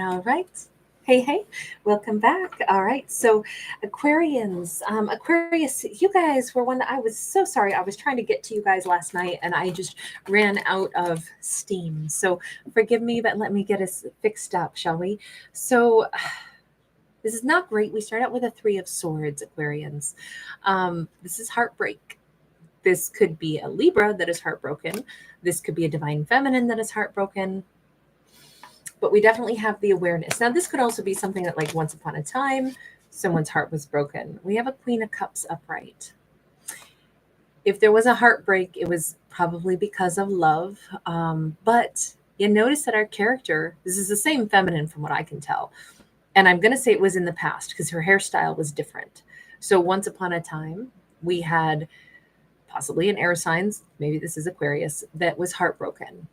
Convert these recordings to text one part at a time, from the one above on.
All right. Hey, hey, welcome back. All right. So, Aquarians, Aquarius, you guys were one that I was so sorry. I was trying to get to you guys last night and I just ran out of steam. So, forgive me, but let me get us fixed up, shall we? So, this is not great. We start out with a Three of Swords, Aquarians. This is heartbreak. This could be a Libra that is heartbroken. This could be a divine feminine that is heartbroken, but we definitely have the awareness. Now, this could also be something that, like, once upon a time, someone's heart was broken. We have a Queen of Cups upright. If there was a heartbreak, it was probably because of love. But you notice that our character, this is the same feminine from what I can tell. And I'm going to say it was in the past because her hairstyle was different. So once upon a time, we had possibly an air signs, maybe this is Aquarius, that was heartbroken.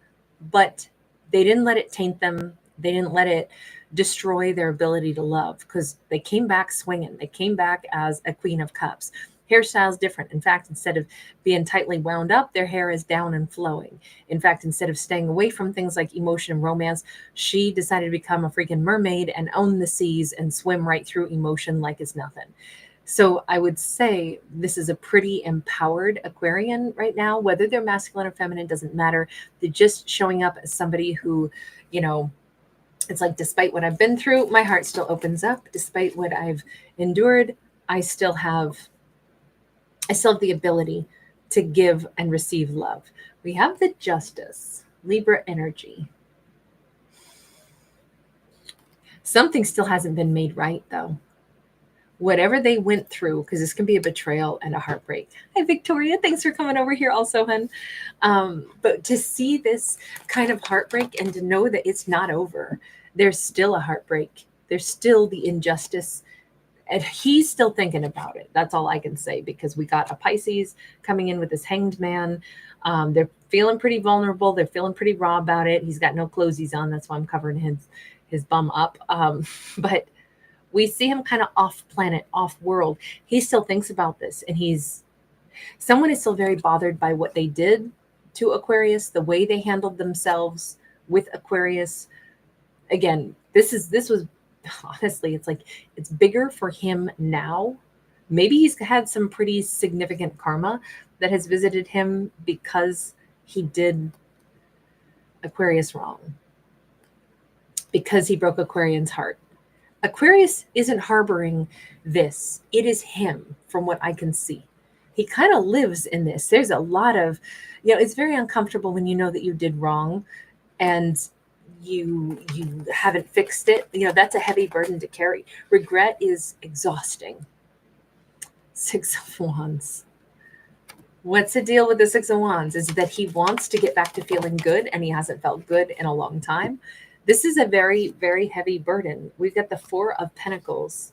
But they didn't let it taint them. They didn't let it destroy their ability to love because they came back swinging. They came back as a Queen of Cups. Hairstyle's different. In fact, instead of being tightly wound up, their hair is down and flowing. In fact, instead of staying away from things like emotion and romance, she decided to become a freaking mermaid and own the seas and swim right through emotion like it's nothing. So I would say this is a pretty empowered Aquarian right now. Whether they're masculine or feminine doesn't matter. They're just showing up as somebody who, you know, it's like, despite what I've been through, my heart still opens up. Despite what I've endured, I still have the ability to give and receive love. We have the Justice, Libra energy. Something still hasn't been made right, though. Whatever they went through, because this can be a betrayal and a heartbreak. Hi, Victoria. Thanks for coming over here also, hun. But to see this kind of heartbreak and to know that it's not over, there's still a heartbreak. There's still the injustice. And he's still thinking about it. That's all I can say, because we got a Pisces coming in with this hanged man. They're feeling pretty vulnerable. They're feeling pretty raw about it. He's got no clothes on. That's why I'm covering his bum up. But we see him kind of off planet, off world. He still thinks about this, and someone is still very bothered by what they did to Aquarius, the way they handled themselves with Aquarius. Again, this was honestly, it's like, it's bigger for him now. Maybe he's had some pretty significant karma that has visited him because he did Aquarius wrong, because he broke Aquarian's heart. Aquarius isn't harboring this. It is him, from what I can see. He kind of lives in this. There's a lot of, it's very uncomfortable when you know that you did wrong and you haven't fixed it. That's a heavy burden to carry. Regret is exhausting. Six of Wands. What's the deal with the Six of Wands? Is that he wants to get back to feeling good, and he hasn't felt good in a long time. This is a very, very heavy burden. We've got the Four of Pentacles.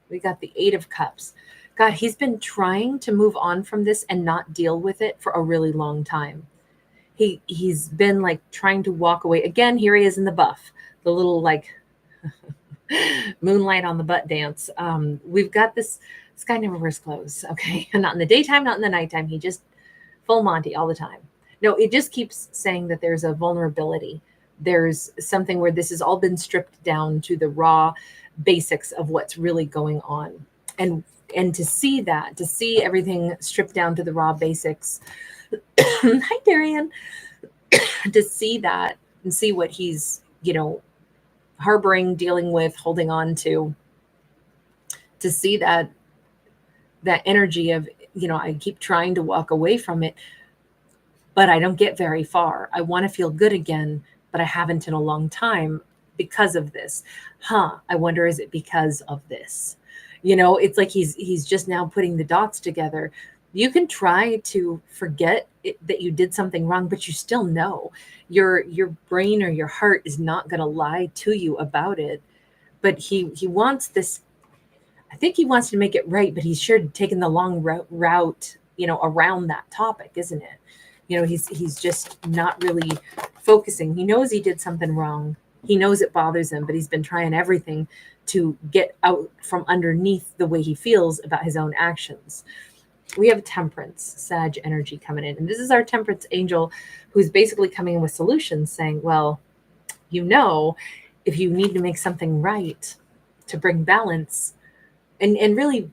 We got the Eight of Cups. God, he's been trying to move on from this and not deal with it for a really long time. He's been like trying to walk away. Again, here he is in the buff, the little like moonlight on the butt dance. We've got this guy never wears clothes, okay? Not in the daytime, not in the nighttime. He just full Monty all the time. No, it just keeps saying that there's a vulnerability. There's something where this has all been stripped down to the raw basics of what's really going on. And to see that, to see everything stripped down to the raw basics. Hi, Darian. To see that and see what he's, harboring, dealing with, holding on to see that energy of, I keep trying to walk away from it, but I don't get very far. I want to feel good again, but I haven't in a long time because of this. I wonder, is it because of this? It's like he's just now putting the dots together. You can try to forget that you did something wrong, but you still know. Your brain or your heart is not going to lie to you about it. But he wants this. I think he wants to make it right, but he's sure taking the long route, around that topic, isn't it? He's just not really focusing. He knows he did something wrong. He knows it bothers him, but he's been trying everything to get out from underneath the way he feels about his own actions. We have Temperance, Sag energy coming in. And this is our Temperance angel, who's basically coming in with solutions saying, well, if you need to make something right to bring balance, and really,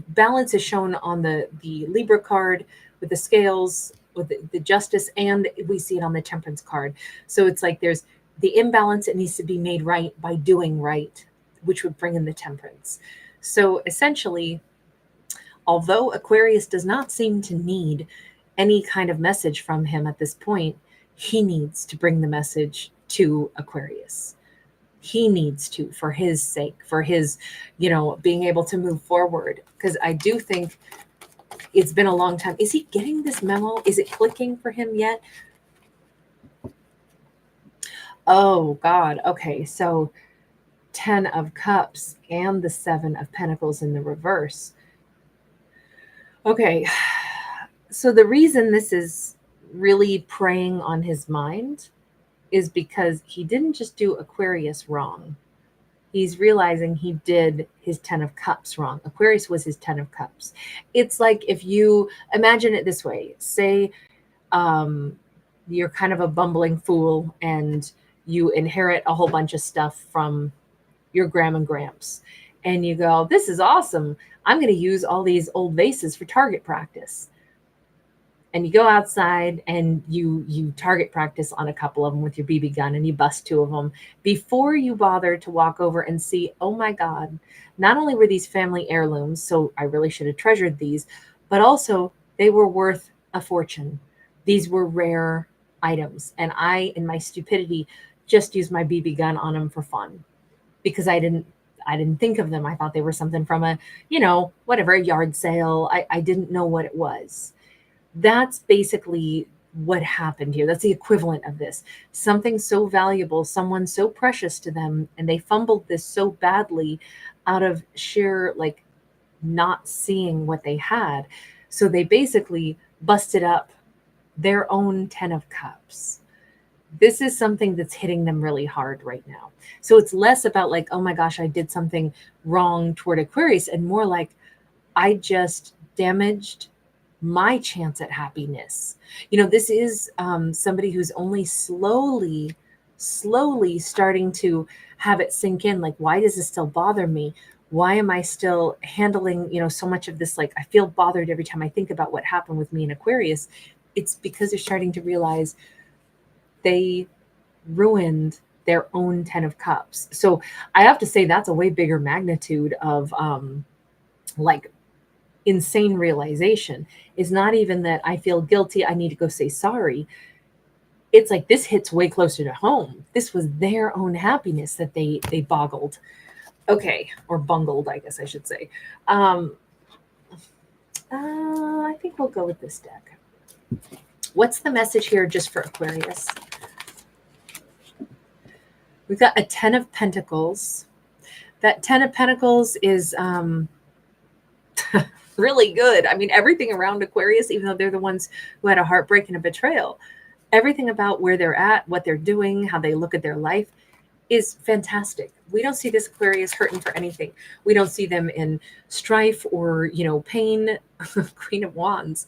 balance is shown on the Libra card with the scales, with the justice, and we see it on the temperance card. So it's like there's the imbalance, it needs to be made right by doing right, which would bring in the temperance. So essentially, although Aquarius does not seem to need any kind of message from him at this point, he needs to bring the message to Aquarius. He needs to, for his sake, for his, being able to move forward. Because I do think it's been a long time. Is he getting this memo? Is it clicking for him yet? Oh, God. Okay. So 10 of Cups and the 7 of Pentacles in the reverse. Okay. So the reason this is really preying on his mind is because he didn't just do Aquarius wrong. He's realizing he did his 10 of Cups wrong. Aquarius was his 10 of Cups. It's like, if you imagine it this way, say you're kind of a bumbling fool and you inherit a whole bunch of stuff from your grandma and gramps, and you go, this is awesome. I'm going to use all these old vases for target practice. And you go outside and you target practice on a couple of them with your BB gun, and you bust 2 of them before you bother to walk over and see, oh my God, not only were these family heirlooms, so I really should have treasured these, but also they were worth a fortune. These were rare items. And I, in my stupidity, just used my BB gun on them for fun because I didn't think of them. I thought they were something from a, whatever, a yard sale. I didn't know what it was. That's basically what happened here. That's the equivalent of this. Something so valuable, someone so precious to them, and they fumbled this so badly out of sheer not seeing what they had. So they basically busted up their own 10 of Cups. This is something that's hitting them really hard right now. So it's less about oh my gosh, I did something wrong toward Aquarius, and more like, I just damaged my chance at happiness. This is somebody who's only slowly starting to have it sink in. Why does this still bother me? Why am I still handling, so much of this? I feel bothered every time I think about what happened with me in Aquarius. It's because they're starting to realize they ruined their own 10 of Cups. So I have to say that's a way bigger magnitude of insane realization. Is not even that I feel guilty, I need to go say sorry. It's this hits way closer to home. This was their own happiness that they boggled. Okay, or bungled, I guess I should say. I think we'll go with this deck. What's the message here just for Aquarius? We've got a 10 of Pentacles. That 10 of Pentacles is really good. I mean, everything around Aquarius, even though they're the ones who had a heartbreak and a betrayal, everything about where they're at, what they're doing, how they look at their life is fantastic. We don't see this Aquarius hurting for anything. We don't see them in strife or, pain. Queen of Wands.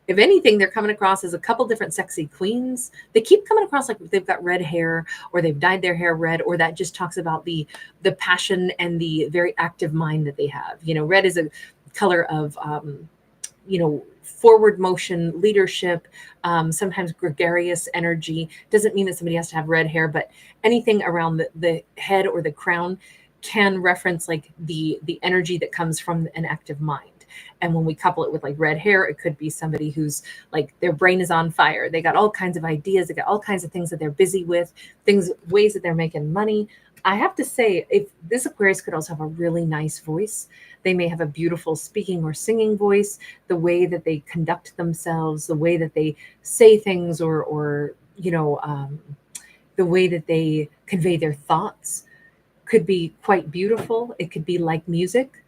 If anything, they're coming across as a couple different sexy queens. They keep coming across like they've got red hair, or they've dyed their hair red, or that just talks about the passion and the very active mind that they have. Red is a color of, forward motion, leadership, sometimes gregarious energy. Doesn't mean that somebody has to have red hair, but anything around the head or the crown can reference the energy that comes from an active mind. And when we couple it with red hair, it could be somebody who's their brain is on fire. They got all kinds of ideas. They got all kinds of things that they're busy with, ways that they're making money. I have to say, if this Aquarius could also have a really nice voice. They may have a beautiful speaking or singing voice, the way that they conduct themselves, the way that they say things, or the way that they convey their thoughts could be quite beautiful. It could be like music.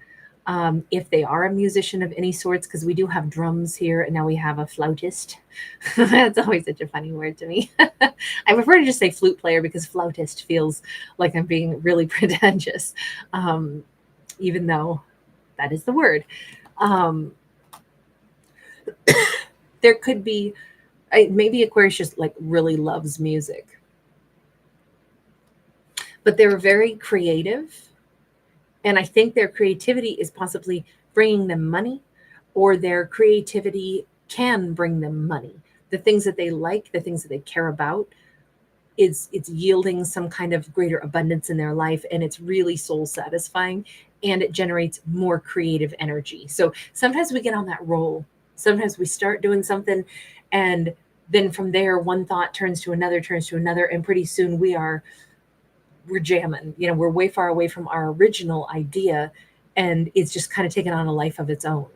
If they are a musician of any sorts, because we do have drums here, and now we have a flautist. That's always such a funny word to me. I prefer to just say flute player, because flautist feels like I'm being really pretentious, even though that is the word. There could be, maybe Aquarius just really loves music. but they're very creative. And I think their creativity is possibly bringing them money, or their creativity can bring them money. The things that they like, the things that they care about, it's yielding some kind of greater abundance in their life, and it's really soul satisfying, and it generates more creative energy. So sometimes we get on that roll. Sometimes we start doing something, and then from there one thought turns to another, and pretty soon we're jamming. We're way far away from our original idea, and it's just kind of taken on a life of its own.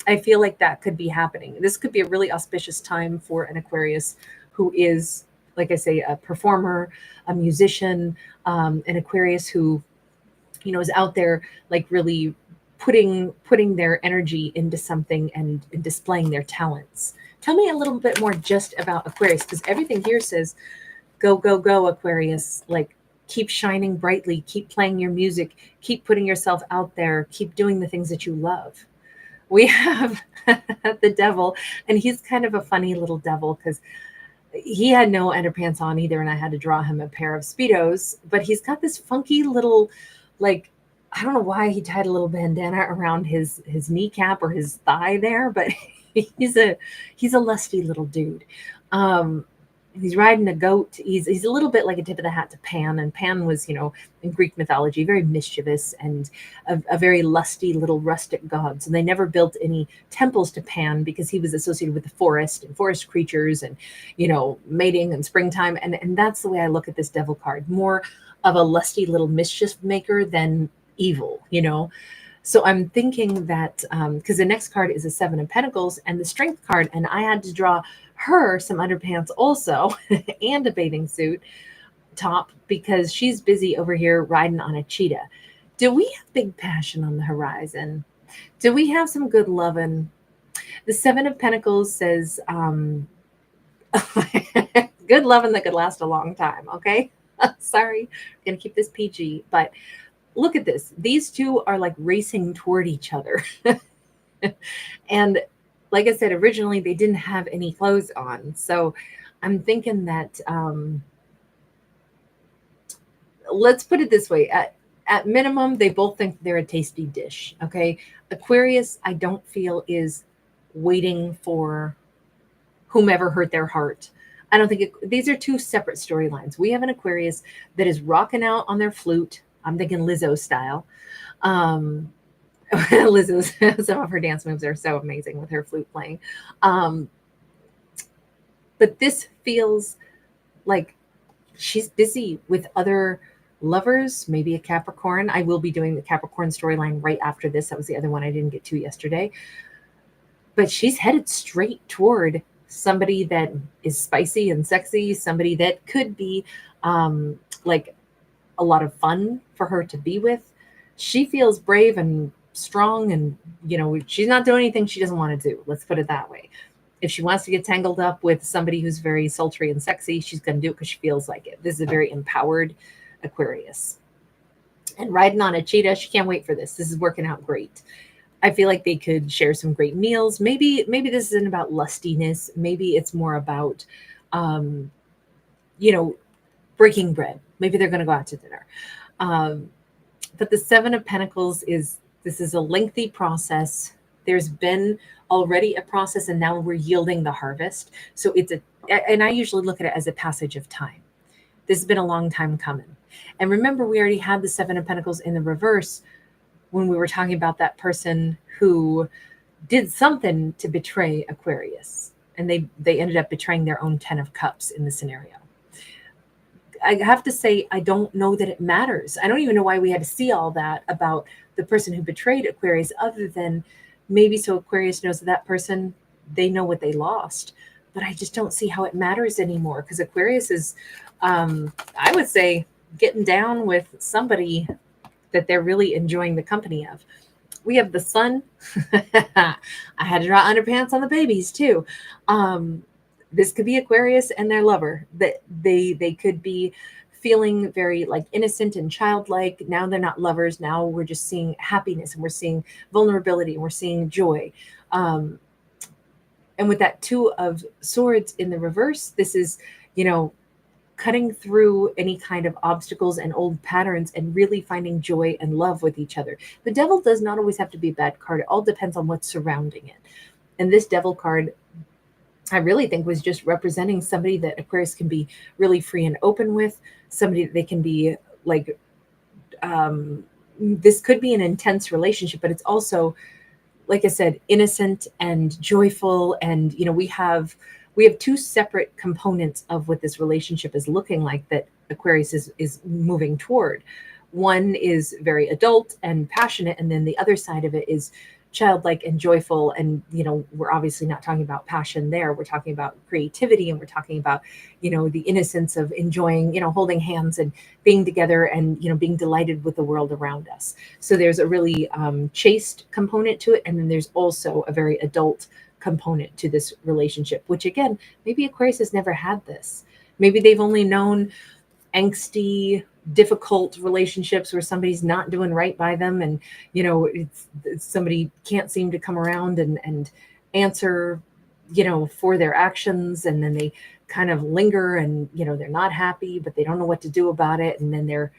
I feel like that could be happening. This could be a really auspicious time for an Aquarius who is, like I say, a performer, a musician, an Aquarius who, is out there like really putting their energy into something and displaying their talents. Tell me a little bit more just about Aquarius, because everything here says go, go, go, Aquarius. Like, keep shining brightly, keep playing your music, keep putting yourself out there, keep doing the things that you love. We have the devil, and he's kind of a funny little devil because he had no underpants on either, and I had to draw him a pair of Speedos, but he's got this funky little, like, I don't know why he tied a little bandana around his kneecap or his thigh there, but he's a lusty little dude. He's riding a goat. He's a little bit like a tip of the hat to Pan, and Pan was, in Greek mythology, very mischievous and a very lusty little rustic god. So they never built any temples to Pan because he was associated with the forest and forest creatures and, mating and springtime. And that's the way I look at this devil card, more of a lusty little mischief maker than evil. So I'm thinking that because the next card is a Seven of Pentacles and the Strength card, and I had to draw her some underpants also and a bathing suit top because she's busy over here riding on a cheetah. Do we have big passion on the horizon? Do we have some good loving? The Seven of Pentacles says good loving that could last a long time. Okay. Sorry, I'm gonna keep this PG, but look at this. These two are like racing toward each other. And like I said, originally they didn't have any clothes on. So I'm thinking that let's put it this way. At minimum, they both think they're a tasty dish. Okay. Aquarius, I don't feel is waiting for whomever hurt their heart. I don't think these are two separate storylines. We have an Aquarius that is rocking out on their flute. I'm thinking Lizzo style. Lizzo's some of her dance moves are so amazing with her flute playing. But this feels like she's busy with other lovers, maybe a Capricorn. I will be doing the Capricorn storyline right after this. That was the other one I didn't get to yesterday. But she's headed straight toward somebody that is spicy and sexy, somebody that could be like a lot of fun for her to be with. She feels brave and strong, and she's not doing anything she doesn't want to do. Let's put it that way. If she wants to get tangled up with somebody who's very sultry and sexy, she's going to do it because she feels like it. This is a very empowered Aquarius. And riding on a cheetah, she can't wait for this. This is working out great. I feel like they could share some great meals. Maybe this isn't about lustiness. Maybe it's more about, breaking bread. Maybe they're going to go out to dinner. But the Seven of Pentacles this is a lengthy process. There's been already a process, and now we're yielding the harvest. So and I usually look at it as a passage of time. This has been a long time coming. And remember, we already had the Seven of Pentacles in the reverse when we were talking about that person who did something to betray Aquarius. And they ended up betraying their own Ten of Cups in the scenario. I have to say, I don't know that it matters. I don't even know why we had to see all that about the person who betrayed Aquarius, other than maybe so Aquarius knows that person, they know what they lost. But I just don't see how it matters anymore, because Aquarius is, I would say, getting down with somebody that they're really enjoying the company of. We have the Sun. I had to draw underpants on the babies too. This could be Aquarius and their lover, that they could be feeling very like innocent and childlike. Now they're not lovers. Now we're just seeing happiness, and we're seeing vulnerability, and we're seeing joy. And with that Two of Swords in the reverse, this is, cutting through any kind of obstacles and old patterns and really finding joy and love with each other. The devil does not always have to be a bad card. It all depends on what's surrounding it. And this devil card, I really think, was just representing somebody that Aquarius can be really free and open with, somebody that they can be like, this could be an intense relationship, but it's also, like I said, innocent and joyful. And, we have two separate components of what this relationship is looking like that Aquarius is moving toward. One is very adult and passionate, and then the other side of it is childlike and joyful. And we're obviously not talking about passion there. We're talking about creativity, and we're talking about the innocence of enjoying, holding hands and being together, and being delighted with the world around us. So there's a really chaste component to it, and then there's also a very adult component to this relationship, which again, maybe Aquarius has never had this. Maybe they've only known angsty, difficult relationships where somebody's not doing right by them, and it's somebody can't seem to come around and answer for their actions, and then they kind of linger, and they're not happy, but they don't know what to do about it, and then they're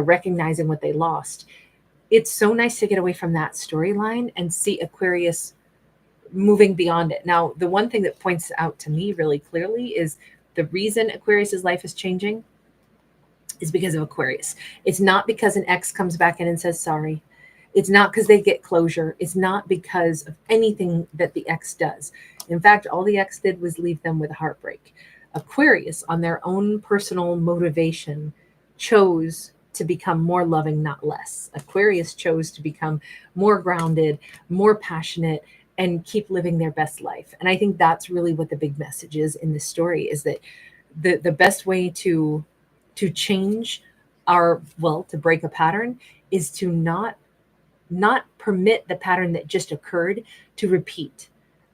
recognizing what they lost. It's so nice to get away from that storyline and see Aquarius moving beyond it. Now, the one thing that points out to me really clearly is the reason Aquarius's life is changing is because of Aquarius. It's not because an ex comes back in and says sorry. It's not because they get closure. It's not because of anything that the ex does. In fact, all the ex did was leave them with a heartbreak. Aquarius, on their own personal motivation, chose to become more loving, not less. Aquarius chose to become more grounded, more passionate, and keep living their best life. And I think that's really what the big message is in this story, is that the best way to change to break a pattern is to not permit the pattern that just occurred to repeat.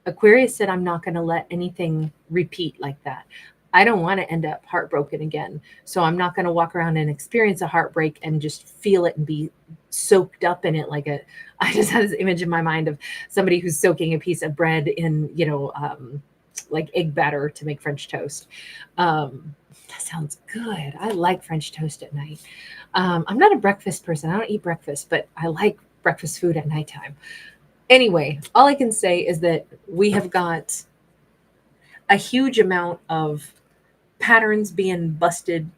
Aquarius said, I'm not going to let anything repeat like that. I don't want to end up heartbroken again. So I'm not going to walk around and experience a heartbreak and just feel it and be soaked up in it I just had this image in my mind of somebody who's soaking a piece of bread in, like egg batter to make French toast. That sounds good. I like French toast at night. I'm not a breakfast person. I don't eat breakfast, but I like breakfast food at nighttime. Anyway, all I can say is that we have got a huge amount of patterns being busted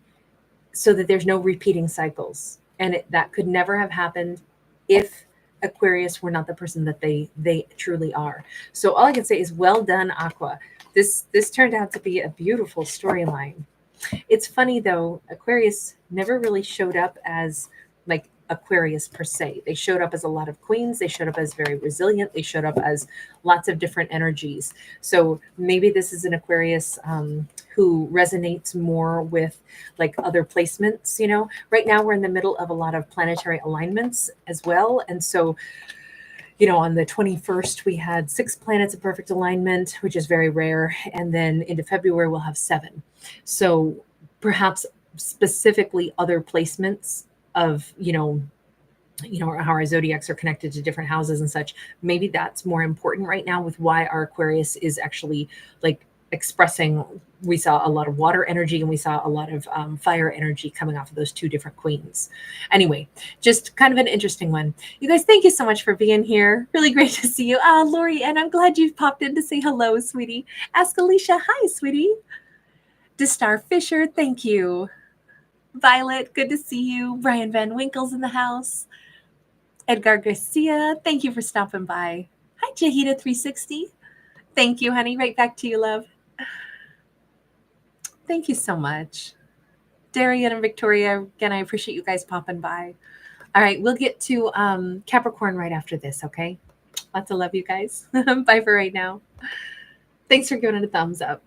so that there's no repeating cycles. And that could never have happened if Aquarius were not the person that they truly are. So all I can say is, well done, Aqua. This turned out to be a beautiful storyline. It's funny though, Aquarius never really showed up as like Aquarius per se. They showed up as a lot of queens. They showed up as very resilient. They showed up as lots of different energies. So maybe this is an Aquarius who resonates more with like other placements. Right now we're in the middle of a lot of planetary alignments as well. And so, on the 21st, we had 6 planets in perfect alignment, which is very rare. And then into February, we'll have 7. So perhaps specifically other placements of, how our zodiacs are connected to different houses and such. Maybe that's more important right now with why our Aquarius is actually like expressing. We saw a lot of water energy and we saw a lot of fire energy coming off of those 2 different queens. Anyway, just kind of an interesting one. You guys, thank you so much for being here. Really great to see you. Lori, and I'm glad you popped in to say hello, sweetie. Ask Alicia, hi, sweetie. Destar Fisher, thank you. Violet, good to see you. Brian Van Winkle's in the house. Edgar Garcia, thank you for stopping by. Hi, Jahida360. Thank you, honey. Right back to you, love. Thank you so much. Darian and Victoria, again, I appreciate you guys popping by. All right, we'll get to Capricorn right after this, okay? Lots of love, you guys. Bye for right now. Thanks for giving it a thumbs up.